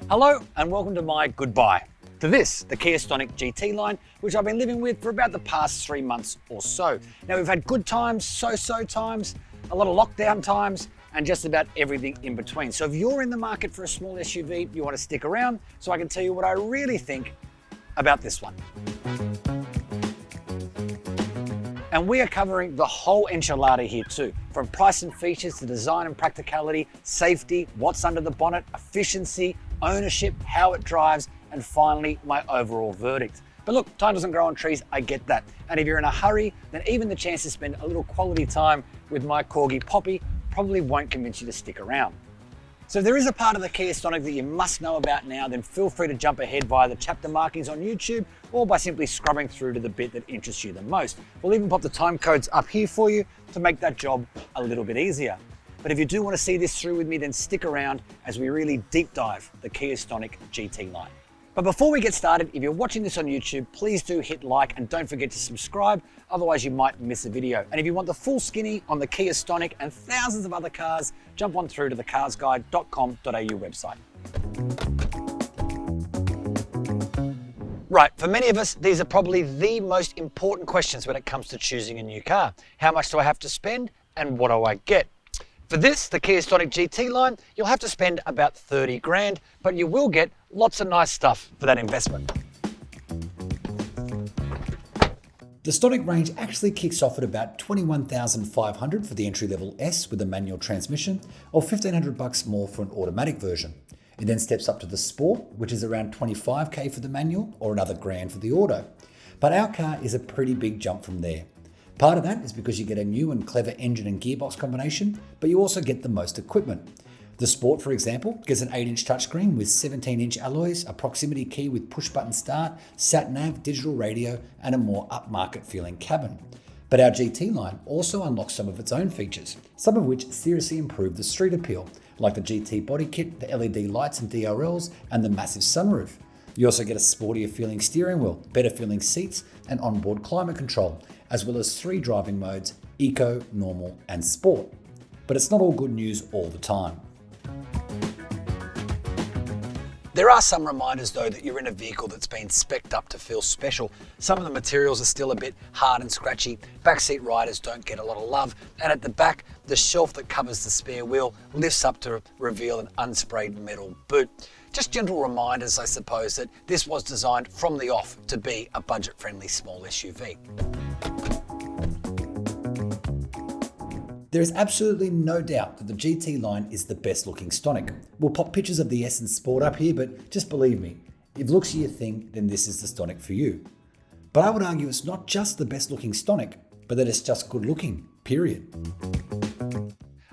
Hello and welcome to my goodbye to this, the Kia Stonic GT-Line, which I've been living with for about the past 3 months or so. Now we've had good times, so-so times, a lot of lockdown times, and just about everything in between. So if you're in the market for a small SUV, you want to stick around so I can tell you what I really think about this one. And we are covering the whole enchilada here too, from price and features to design and practicality, safety, what's under the bonnet, efficiency, ownership, how it drives, and finally, my overall verdict. But look, time doesn't grow on trees, I get that. And if you're in a hurry, then even the chance to spend a little quality time with my corgi Poppy probably won't convince you to stick around. So if there is a part of the Kia Stonic that you must know about now, then feel free to jump ahead via the chapter markings on YouTube or by simply scrubbing through to the bit that interests you the most. We'll even pop the time codes up here for you to make that job a little bit easier. But if you do want to see this through with me, then stick around as we really deep dive the Kia Stonic GT-Line. But before we get started, if you're watching this on YouTube, please do hit like and don't forget to subscribe, otherwise you might miss a video. And if you want the full skinny on the Kia Stonic and thousands of other cars, jump on through to the CarsGuide.com.au website. Right, for many of us, these are probably the most important questions when it comes to choosing a new car. How much do I have to spend and what do I get? For this, the Kia Stonic GT-Line, you'll have to spend about 30 grand, but you will get lots of nice stuff for that investment. The Stonic range actually kicks off at about $21,500 for the entry-level S with a manual transmission, or $1,500 more for an automatic version. It then steps up to the Sport, which is around $25K for the manual, or another grand for the auto. But our car is a pretty big jump from there. Part of that is because you get a new and clever engine and gearbox combination, but you also get the most equipment. The Sport, for example, gets an 8-inch touchscreen with 17-inch alloys, a proximity key with push-button start, sat-nav, digital radio, and a more upmarket feeling cabin. But our GT-Line also unlocks some of its own features, some of which seriously improve the street appeal, like the GT body kit, the LED lights and DRLs, and the massive sunroof. You also get a sportier feeling steering wheel, better feeling seats, and onboard climate control, as well as 3 driving modes, Eco, Normal, and Sport. But it's not all good news all the time. There are some reminders though that you're in a vehicle that's been spec'd up to feel special. Some of the materials are still a bit hard and scratchy, backseat riders don't get a lot of love, and at the back, the shelf that covers the spare wheel lifts up to reveal an unsprayed metal boot. Just gentle reminders, I suppose, that this was designed from the off to be a budget-friendly small SUV. There is absolutely no doubt that the GT-Line is the best looking Stonic. We'll pop pictures of the S and Sport up here, but just believe me, if looks are your thing, then this is the Stonic for you. But I would argue it's not just the best looking Stonic, but that it's just good looking, period.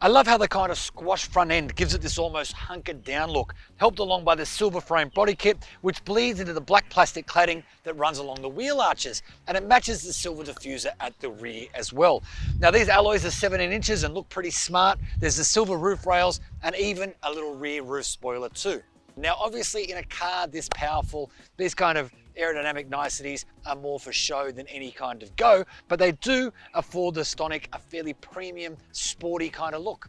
I love how the kind of squash front end gives it this almost hunkered down look, helped along by the silver frame body kit, which bleeds into the black plastic cladding that runs along the wheel arches, and it matches the silver diffuser at the rear as well. Now these alloys are 17 inches and look pretty smart. There's the silver roof rails and even a little rear roof spoiler too. Now obviously in a car this powerful, these kind of aerodynamic niceties are more for show than any kind of go, but they do afford the Stonic a fairly premium, sporty kind of look.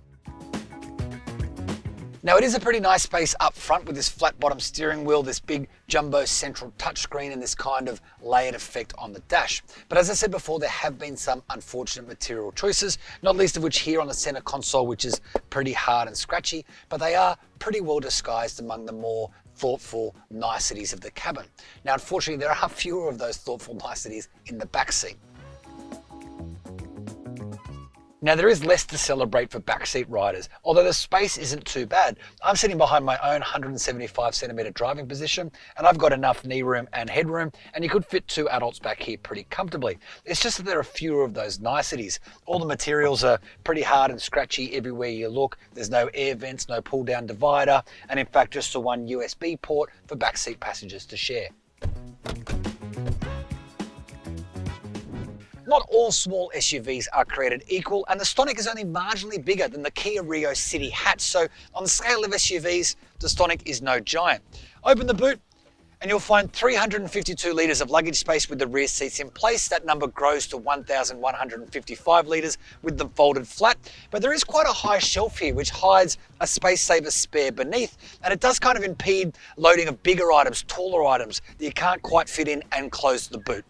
Now it is a pretty nice space up front with this flat bottom steering wheel, this big jumbo central touchscreen and this kind of layered effect on the dash. But as I said before, there have been some unfortunate material choices, not least of which here on the center console, which is pretty hard and scratchy, but they are pretty well disguised among the more thoughtful niceties of the cabin. Now unfortunately there are fewer of those thoughtful niceties in the back seat. Now there is less to celebrate for backseat riders, although the space isn't too bad. I'm sitting behind my own 175 centimetre driving position and I've got enough knee room and headroom, and you could fit 2 adults back here pretty comfortably. It's just that there are fewer of those niceties. All the materials are pretty hard and scratchy everywhere you look. There's no air vents, no pull down divider, and in fact just the one USB port for backseat passengers to share. Not all small SUVs are created equal, and the Stonic is only marginally bigger than the Kia Rio City hatch, so on the scale of SUVs, the Stonic is no giant. Open the boot, And you'll find 352 litres of luggage space with the rear seats in place. That number grows to 1,155 litres with them folded flat. But there is quite a high shelf here, which hides a space saver spare beneath. And it does kind of impede loading of bigger items, taller items that you can't quite fit in and close the boot.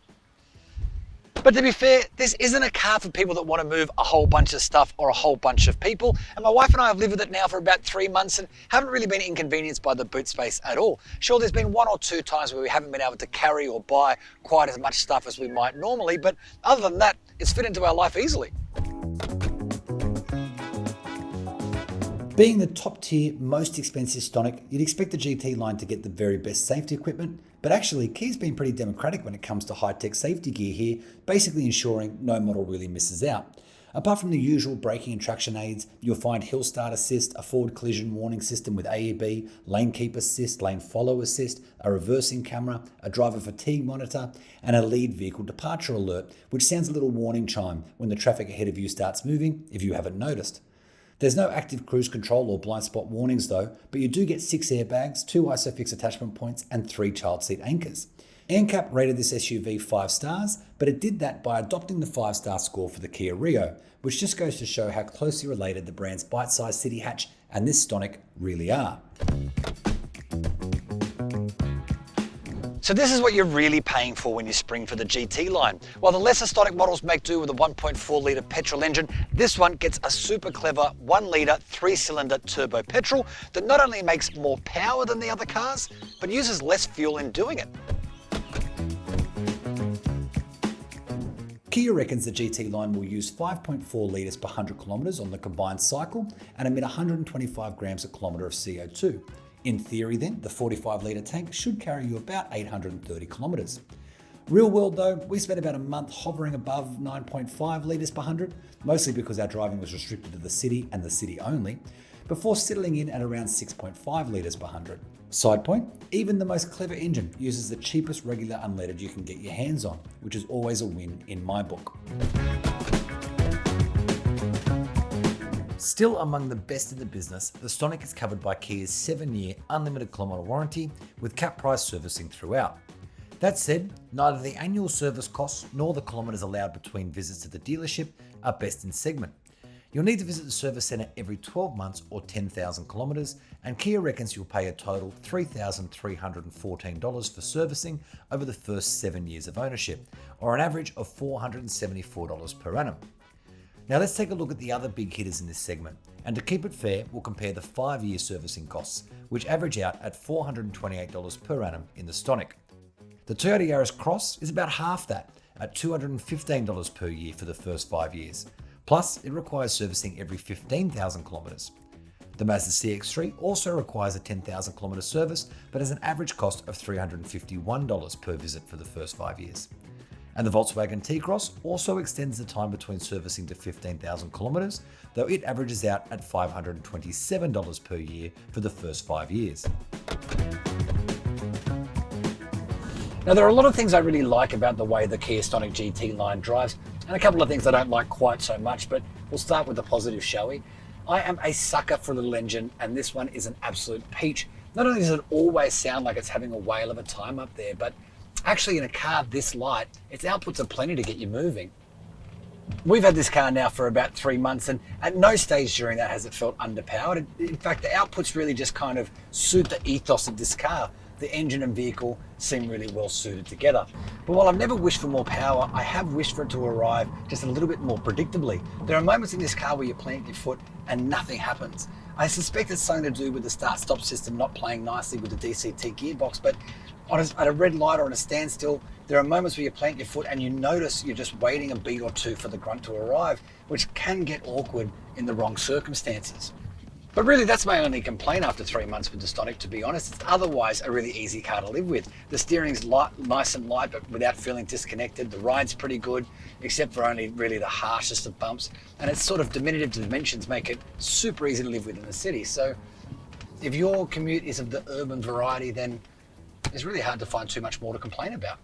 But to be fair, this isn't a car for people that want to move a whole bunch of stuff or a whole bunch of people. And my wife and I have lived with it now for about 3 months and haven't really been inconvenienced by the boot space at all. Sure, there's been 1 or 2 times where we haven't been able to carry or buy quite as much stuff as we might normally, but other than that, it's fit into our life easily. Being the top tier, most expensive Stonic, you'd expect the GT line to get the very best safety equipment, but actually Kia's been pretty democratic when it comes to high-tech safety gear here, basically ensuring no model really misses out. Apart from the usual braking and traction aids, you'll find hill start assist, a forward collision warning system with AEB, lane keep assist, lane follow assist, a reversing camera, a driver fatigue monitor, and a lead vehicle departure alert, which sounds a little warning chime when the traffic ahead of you starts moving, if you haven't noticed. There's no active cruise control or blind spot warnings though, but you do get 6 airbags, 2 ISOFIX attachment points, and 3 child seat anchors. ANCAP rated this SUV 5 stars, but it did that by adopting the 5-star score for the Kia Rio, which just goes to show how closely related the brand's bite-sized city hatch and this Stonic really are. So this is what you're really paying for when you spring for the GT line. While the lesser Stonic models make do with a 1.4 litre petrol engine, this one gets a super clever 1 litre 3-cylinder turbo petrol that not only makes more power than the other cars, but uses less fuel in doing it. Kia reckons the GT line will use 5.4 litres per 100 kilometres on the combined cycle and emit 125 grams a kilometre of CO2. In theory then, the 45 litre tank should carry you about 830 kilometres. Real world though, we spent about a month hovering above 9.5 litres per 100, mostly because our driving was restricted to the city and the city only, before settling in at around 6.5 litres per 100. Side point, even the most clever engine uses the cheapest regular unleaded you can get your hands on, which is always a win in my book. Still among the best in the business, the Stonic is covered by Kia's 7-year unlimited kilometre warranty with cap price servicing throughout. That said, neither the annual service costs nor the kilometres allowed between visits to the dealership are best in segment. You'll need to visit the service centre every 12 months or 10,000 kilometres, and Kia reckons you'll pay a total $3,314 for servicing over the first 7 years of ownership, or an average of $474 per annum. Now let's take a look at the other big hitters in this segment, and to keep it fair, we'll compare the 5-year servicing costs, which average out at $428 per annum in the Stonic. The Toyota Yaris Cross is about half that, at $215 per year for the first 5 years. Plus, it requires servicing every 15,000 kilometres. The Mazda CX-3 also requires a 10,000 kilometre service, but has an average cost of $351 per visit for the first 5 years. And the Volkswagen T-Cross also extends the time between servicing to 15,000 kilometres, though it averages out at $527 per year for the first 5 years. Now there are a lot of things I really like about the way the Kia Stonic GT line drives, and a couple of things I don't like quite so much, but we'll start with the positive, shall we? I am a sucker for a little engine, and this one is an absolute peach. Not only does it always sound like it's having a whale of a time up there, but actually in a car this light, its outputs are plenty to get you moving. We've had this car now for about 3 months, and at no stage during that has it felt underpowered. In fact, the outputs really just kind of suit the ethos of this car. The engine and vehicle seem really well suited together. But while I've never wished for more power, I have wished for it to arrive just a little bit more predictably. There are moments in this car where you plant your foot and nothing happens. I suspect it's something to do with the start-stop system not playing nicely with the DCT gearbox, but at a red light or on a standstill, there are moments where you plant your foot and you notice you're just waiting a beat or two for the grunt to arrive, which can get awkward in the wrong circumstances. But really, that's my only complaint after 3 months with the Stonic, to be honest. It's otherwise a really easy car to live with. The steering's light, nice and light, but without feeling disconnected. The ride's pretty good, except for only really the harshest of bumps. And its sort of diminutive dimensions make it super easy to live with in the city. So if your commute is of the urban variety, then it's really hard to find too much more to complain about.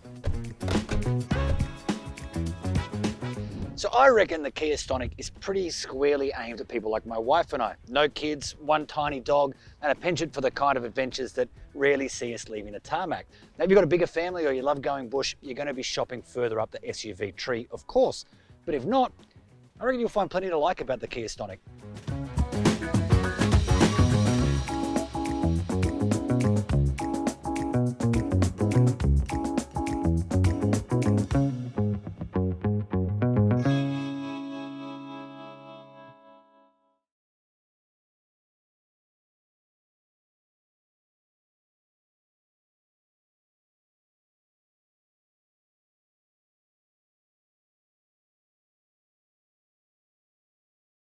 So I reckon the Kia Stonic is pretty squarely aimed at people like my wife and I. No kids, one tiny dog, and a penchant for the kind of adventures that rarely see us leaving the tarmac. Now, if you've got a bigger family or you love going bush, you're going to be shopping further up the SUV tree, of course. But if not, I reckon you'll find plenty to like about the Kia Stonic.